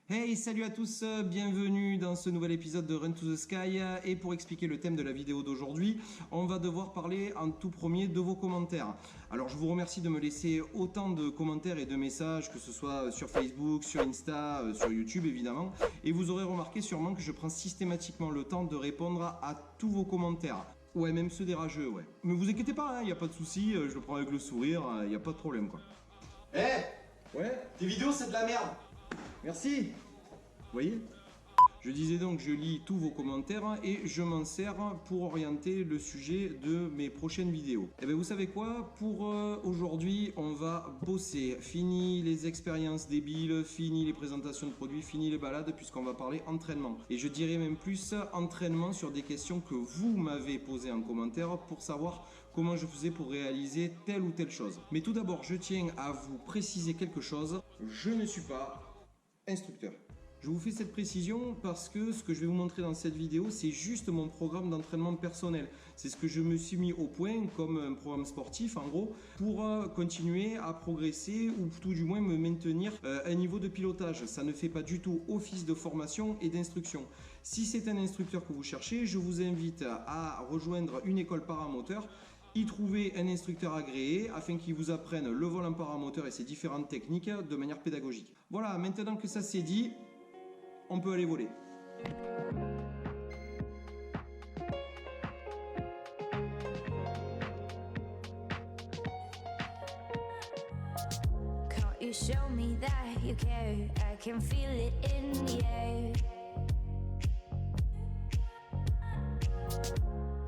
Hey, salut à tous, bienvenue dans ce nouvel épisode de Run to the Sky. Et pour expliquer le thème de la vidéo d'aujourd'hui, on va devoir parler en tout premier de vos commentaires. Alors je vous remercie de me laisser autant de commentaires et de messages, que ce soit sur Facebook, sur Insta, sur YouTube évidemment. Et vous aurez remarqué sûrement que je prends systématiquement le temps de répondre à tous vos commentaires. Ouais, même ceux des rageux, ouais. Mais vous inquiétez pas, il n'y a pas de souci, je le prends avec le sourire, il n'y a pas de problème quoi. Ouais, Tes vidéos c'est de la merde. merci. Vous voyez ? Je disais donc, je lis tous vos commentaires et je m'en sers pour orienter le sujet de mes prochaines vidéos. Et bien vous savez quoi ? Pour aujourd'hui, on va bosser. Fini les expériences débiles, fini les présentations de produits, fini les balades, puisqu'on va parler entraînement. Et je dirais même plus entraînement sur des questions que vous m'avez posées en commentaire pour savoir comment je faisais pour réaliser telle ou telle chose. Mais tout d'abord, je tiens à vous préciser quelque chose. Je ne suis pas instructeur. Je vous fais cette précision parce que ce que je vais vous montrer dans cette vidéo, c'est juste mon programme d'entraînement personnel. C'est ce que je me suis mis au point comme un programme sportif en gros pour continuer à progresser ou tout du moins me maintenir à un niveau de pilotage. Ça ne fait pas du tout office de formation et d'instruction. Si c'est un instructeur que vous cherchez, je vous invite à rejoindre une école paramoteur, y trouver un instructeur agréé afin qu'il vous apprenne le vol en paramoteur et ses différentes techniques de manière pédagogique. Voilà, maintenant que ça c'est dit, on peut aller voler. Can't you show me that you care? I can feel it in the air.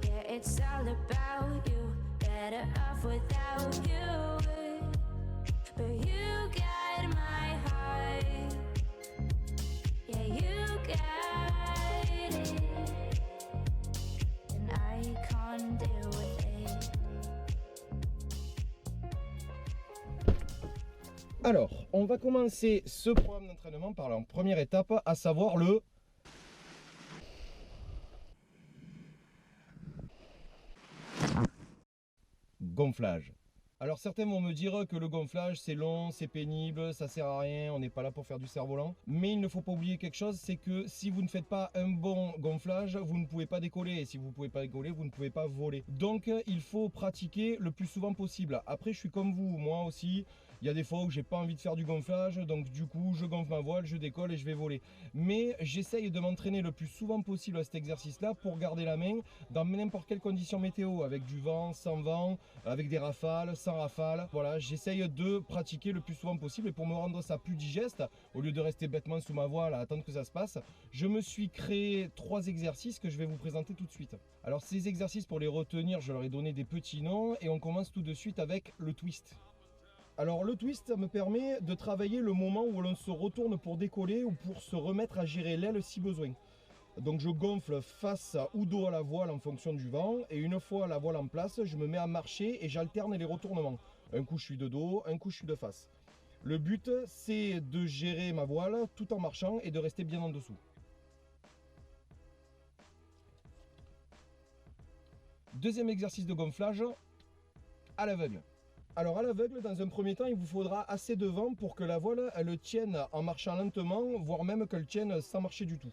Yeah, it's all about you. Better off without you. But you got my heart. Yeah, you got it. And I can't deal with it. Alors, on va commencer ce programme d'entraînement par la première étape, à savoir le gonflage. Alors certains vont me dire que le gonflage c'est long, c'est pénible, ça sert à rien, on n'est pas là pour faire du cerf-volant. Mais il ne faut pas oublier quelque chose, c'est que si vous ne faites pas un bon gonflage, vous ne pouvez pas décoller. Et si vous ne pouvez pas décoller, vous ne pouvez pas voler. Donc il faut pratiquer le plus souvent possible. Après je suis comme vous, moi aussi, il y a des fois où j'ai pas envie de faire du gonflage, donc du coup je gonfle ma voile, je décolle et je vais voler. Mais j'essaye de m'entraîner le plus souvent possible à cet exercice-là pour garder la main dans n'importe quelle condition météo, avec du vent, sans vent, avec des rafales, sans rafale. Voilà, j'essaye de pratiquer le plus souvent possible et pour me rendre ça plus digeste, au lieu de rester bêtement sous ma voile à attendre que ça se passe, je me suis créé 3 exercices que je vais vous présenter tout de suite. Alors ces exercices, pour les retenir, je leur ai donné des petits noms et on commence tout de suite avec le twist. Alors le twist, ça me permet de travailler le moment où l'on se retourne pour décoller ou pour se remettre à gérer l'aile si besoin. Donc je gonfle face ou dos à la voile en fonction du vent et une fois la voile en place, je me mets à marcher et j'alterne les retournements. Un coup je suis de dos, un coup je suis de face. Le but c'est de gérer ma voile tout en marchant et de rester bien en dessous. Deuxième exercice de gonflage, à l'aveugle. Alors à l'aveugle, dans un premier temps, il vous faudra assez de vent pour que la voile elle tienne en marchant lentement, voire même qu'elle tienne sans marcher du tout.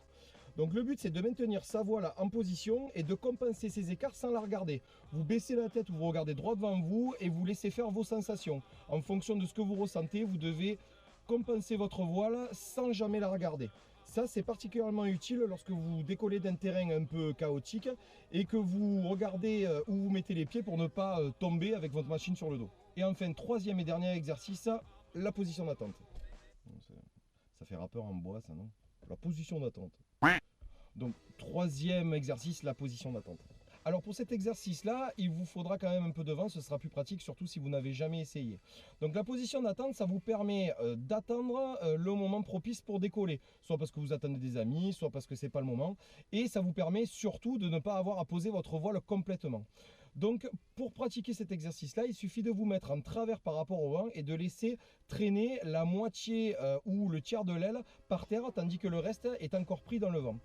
Donc le but c'est de maintenir sa voile en position et de compenser ses écarts sans la regarder. Vous baissez la tête, vous regardez droit devant vous et vous laissez faire vos sensations. En fonction de ce que vous ressentez, vous devez compenser votre voile sans jamais la regarder. Ça c'est particulièrement utile lorsque vous décollez d'un terrain un peu chaotique et que vous regardez où vous mettez les pieds pour ne pas tomber avec votre machine sur le dos. Et enfin, troisième et dernier exercice, la position d'attente. Ça fait rappeur en bois ça, non? La position d'attente. Donc troisième exercice, la position d'attente. Alors pour cet exercice-là, il vous faudra quand même un peu de vent, ce sera plus pratique, surtout si vous n'avez jamais essayé. Donc la position d'attente, ça vous permet d'attendre le moment propice pour décoller. Soit parce que vous attendez des amis, soit parce que c'est pas le moment. Et ça vous permet surtout de ne pas avoir à poser votre voile complètement. Donc pour pratiquer cet exercice-là, il suffit de vous mettre en travers par rapport au vent et de laisser traîner la moitié ou le tiers de l'aile par terre, tandis que le reste est encore pris dans le vent.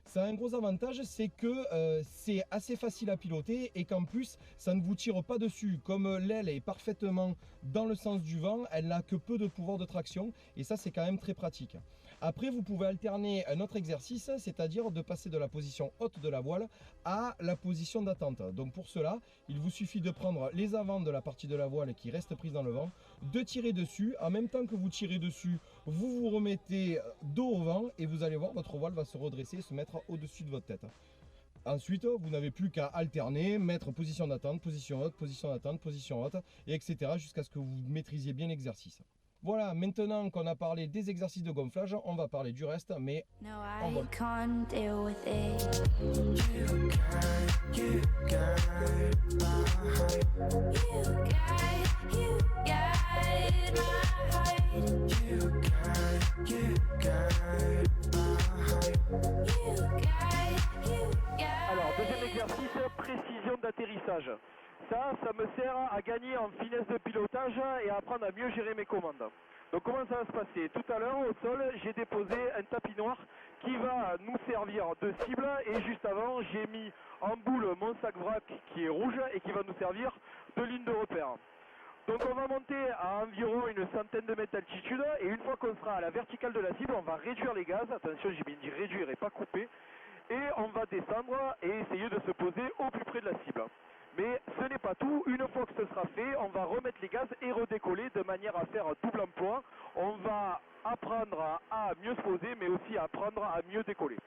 Ça a un gros avantage, c'est que c'est assez facile à piloter et qu'en plus ça ne vous tire pas dessus. Comme l'aile est parfaitement dans le sens du vent, elle n'a que peu de pouvoir de traction et ça c'est quand même très pratique. Après, vous pouvez alterner un autre exercice, c'est-à-dire de passer de la position haute de la voile à la position d'attente. Donc pour cela, il vous suffit de prendre les avants de la partie de la voile qui reste prise dans le vent, de tirer dessus. En même temps que vous tirez dessus, vous vous remettez dos au vent et vous allez voir, votre voile va se redresser et se mettre au-dessus de votre tête. Ensuite, vous n'avez plus qu'à alterner, mettre position d'attente, position haute, position d'attente, position haute, et etc. jusqu'à ce que vous maîtrisiez bien l'exercice. Voilà, maintenant qu'on a parlé des exercices de gonflage, on va parler du reste, mais No, en I vol. can't deal with it. You guide my heart. Alors, deuxième exercice, précision d'atterrissage. Ça me sert à gagner en finesse de pilotage et à apprendre à mieux gérer mes commandes. Donc comment ça va se passer? Tout à l'heure, au sol, j'ai déposé un tapis noir qui va nous servir de cible et juste avant, j'ai mis en boule mon sac vrac qui est rouge et qui va nous servir de ligne de repère. Donc on va monter à environ une centaine de mètres d'altitude et une fois qu'on sera à la verticale de la cible, on va réduire les gaz. Attention, j'ai bien dit réduire et pas couper. Et on va descendre et essayer de se poser au plus près de la cible. Mais ce n'est pas tout, une fois que ce sera fait, on va remettre les gaz et redécoller de manière à faire double emploi. On va apprendre à mieux se poser, mais aussi apprendre à mieux décoller.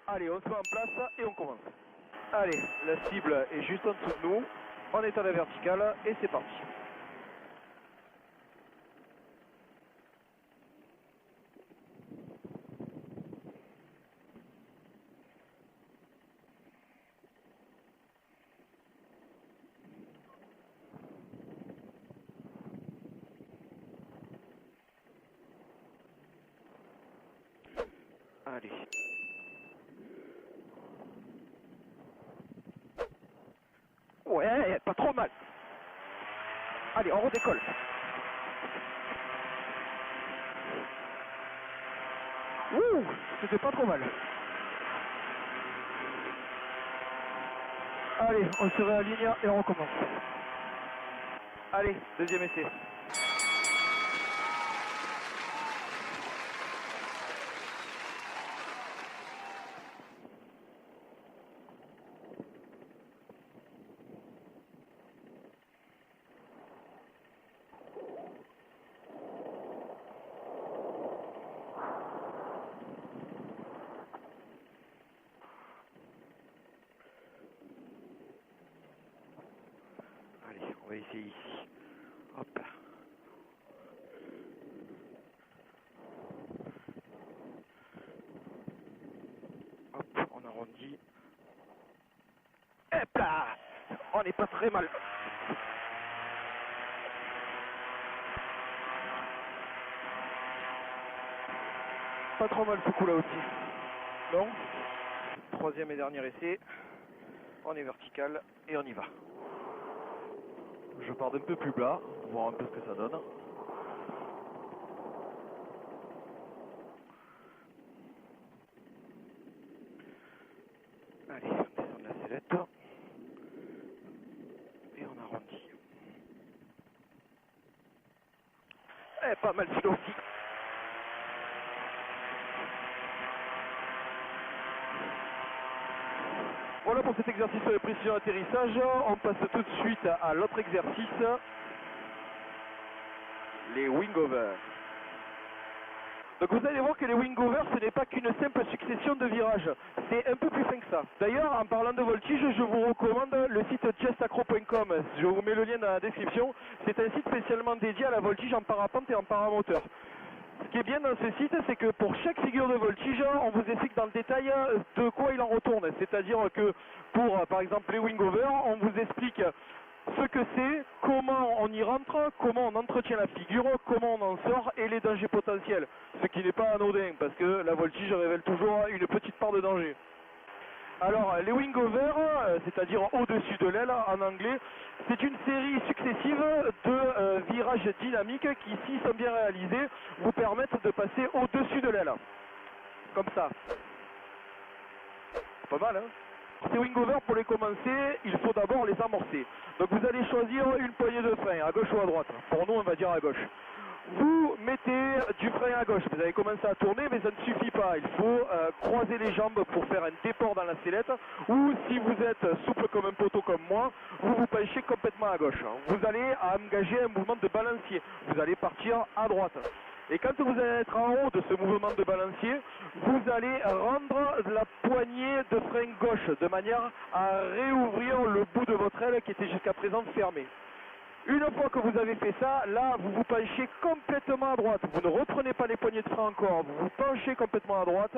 Allez, on se met en place et on commence. Allez, la cible est juste en dessous de nous, on est à la verticale et c'est parti. Allez. Ouais, pas trop mal. Allez, on redécolle. Ouh, c'était pas trop mal. Allez, on se réaligne et on recommence. Allez, deuxième essai. On va essayer ici. Hop. Hop, on arrondit. Hop là. On n'est pas très mal. Pas trop mal ce coup là aussi. Non. Troisième et dernier essai. On est vertical et on y va. Je pars d'un peu plus bas, voir un peu ce que ça donne. Allez, on descend de la sellette. Et on arrondit. Eh, pas mal celui-là aussi. Voilà pour cet exercice de précision d'atterrissage. On passe tout de suite à l'autre exercice, les wing-overs. Donc vous allez voir que les wing-overs, ce n'est pas qu'une simple succession de virages, c'est un peu plus fin que ça. D'ailleurs, en parlant de voltige, je vous recommande le site chestacro.com. Je vous mets le lien dans la description. C'est un site spécialement dédié à la voltige en parapente et en paramoteur. Ce qui est bien dans ce site, c'est que pour chaque figure de voltige, on vous explique dans le détail de quoi il en retourne. C'est-à-dire que pour, par exemple, les wing-overs, on vous explique ce que c'est, comment on y rentre, comment on entretient la figure, comment on en sort et les dangers potentiels. Ce qui n'est pas anodin, parce que la voltige révèle toujours une petite part de danger. Alors, les wing-overs, c'est-à-dire au-dessus de l'aile en anglais, c'est une série successive de virages dynamiques qui, s'ils sont bien réalisés, vous permettent de passer au-dessus de l'aile. Comme ça. Pas mal, hein? Ces wing-overs, pour les commencer, il faut d'abord les amorcer. Donc vous allez choisir une poignée de frein, à gauche ou à droite. Pour nous, on va dire à gauche. vous mettez du frein à gauche. Vous avez commencé à tourner, mais ça ne suffit pas. Il faut croiser les jambes pour faire un déport dans la sellette. Ou si vous êtes souple comme un poteau comme moi, vous vous penchez complètement à gauche. Vous allez engager un mouvement de balancier. Vous allez partir à droite. Et quand vous allez être en haut de ce mouvement de balancier, vous allez rendre la poignée de frein gauche de manière à réouvrir le bout de votre aile qui était jusqu'à présent fermé. Une fois que vous avez fait ça, là vous vous penchez complètement à droite. Vous ne reprenez pas les poignées de frein encore, vous vous penchez complètement à droite.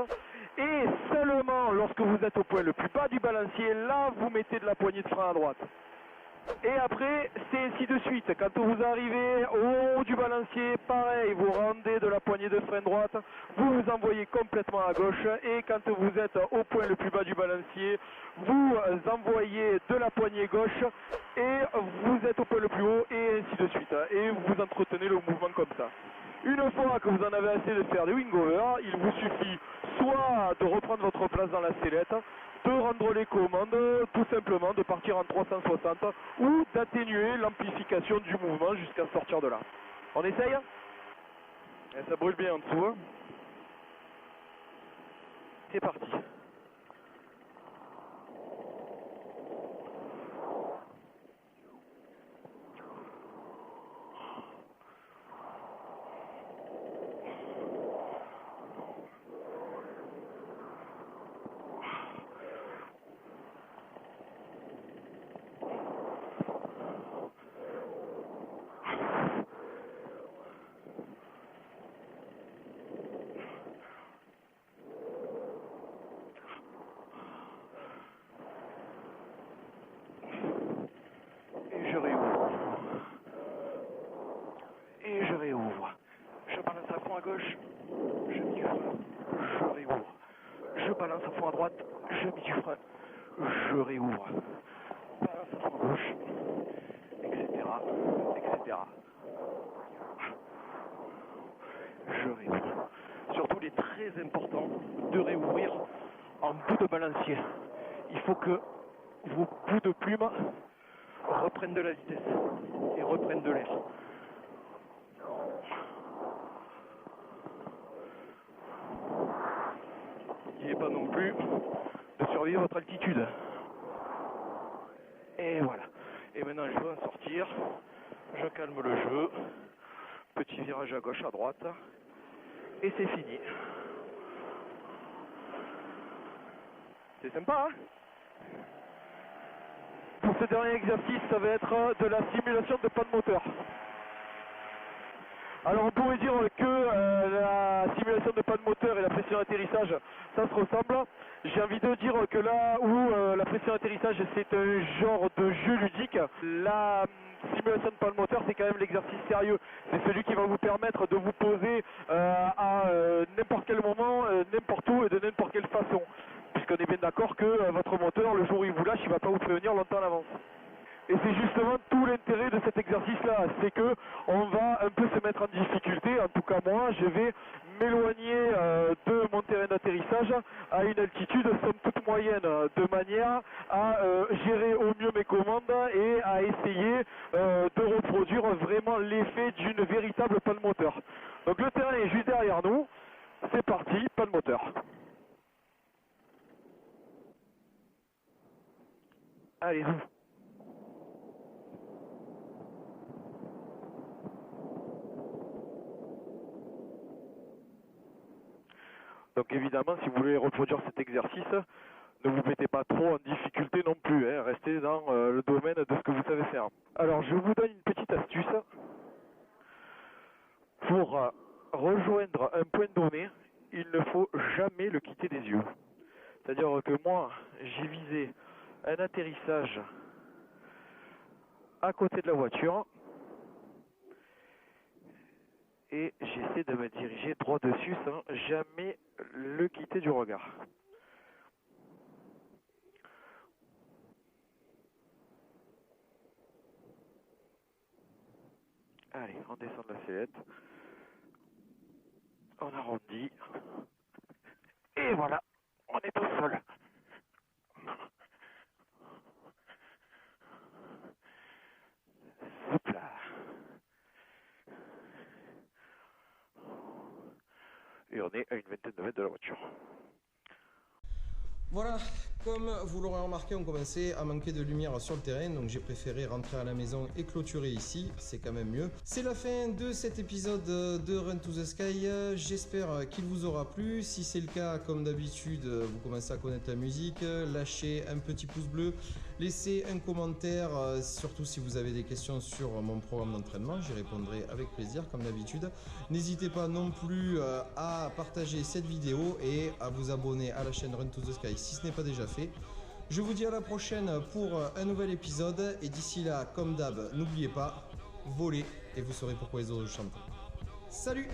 Et seulement lorsque vous êtes au point le plus bas du balancier, là vous mettez de la poignée de frein à droite. Et après, c'est ainsi de suite. Quand vous arrivez au haut du balancier, pareil, vous rendez de la poignée de frein droite, vous vous envoyez complètement à gauche. Et quand vous êtes au point le plus bas du balancier, vous envoyez de la poignée gauche et vous êtes au point le plus haut et ainsi de suite. Et vous entretenez le mouvement comme ça. Une fois que vous en avez assez de faire des wing-overs, il vous suffit soit de reprendre votre place dans la sellette, de rendre les commandes, tout simplement de partir en 360 ou d'atténuer l'amplification du mouvement jusqu'à sortir de là. On essaye? Et ça brûle bien en dessous. Hein. C'est parti. Je réouvre. Je balance à fond à gauche, je mets du frein, je réouvre. Je balance à fond à droite, je mets du frein, je réouvre. Balance à fond à gauche, etc. etc. Je réouvre. Surtout, il est très important de réouvrir en bout de balancier. Il faut que vos bouts de plume reprennent de la vitesse et reprennent de l'air. N'oubliez pas non plus de surveiller votre altitude. Et voilà. Et maintenant je vais sortir. Je calme le jeu. Petit virage à gauche, à droite. Et c'est fini. C'est sympa, hein? Pour ce dernier exercice, ça va être de la simulation de panne moteur. Alors on pourrait dire que la simulation de panne moteur et la pression d'atterrissage, ça se ressemble. J'ai envie de dire que là où la pression d'atterrissage c'est un genre de jeu ludique, la simulation de panne moteur c'est quand même l'exercice sérieux. C'est celui qui va vous permettre de vous poser à n'importe quel moment, n'importe où et de n'importe quelle façon. Puisqu'on est bien d'accord que votre moteur, le jour où il vous lâche, il ne va pas vous prévenir longtemps à l'avance. Et c'est justement tout l'intérêt de cet exercice-là, c'est que on va un peu se mettre en difficulté, en tout cas moi, je vais m'éloigner de mon terrain d'atterrissage à une altitude somme toute moyenne, de manière à gérer au mieux mes commandes et à essayer de reproduire vraiment l'effet d'une véritable panne moteur. Donc le terrain est juste derrière nous, c'est parti, panne moteur. Allez-y. Donc évidemment, si vous voulez reproduire cet exercice, ne vous mettez pas trop en difficulté non plus, hein. Restez dans le domaine de ce que vous savez faire. Alors je vous donne une petite astuce pour rejoindre un point donné, il ne faut jamais le quitter des yeux. C'est-à-dire que moi, j'ai visé un atterrissage à côté de la voiture et j'essaie de me diriger droit dessus sans jamais le quitter du regard. Allez, on descend de la sellette. On arrondit. Et voilà, on est au sol. Hop là. est à une vingtaine de mètres de la voiture. Voilà, comme vous l'aurez remarqué, on commençait à manquer de lumière sur le terrain, donc j'ai préféré rentrer à la maison et clôturer ici, c'est quand même mieux. C'est la fin de cet épisode de Run to the Sky, j'espère qu'il vous aura plu. Si c'est le cas, comme d'habitude, vous commencez à connaître la musique, lâchez un petit pouce bleu, laissez un commentaire, surtout si vous avez des questions sur mon programme d'entraînement, j'y répondrai avec plaisir comme d'habitude. N'hésitez pas non plus à partager cette vidéo et à vous abonner à la chaîne Run to the Sky si ce n'est pas déjà fait. Je vous dis à la prochaine pour un nouvel épisode et d'ici là, comme d'hab, n'oubliez pas, volez et vous saurez pourquoi les autres chantent. Salut!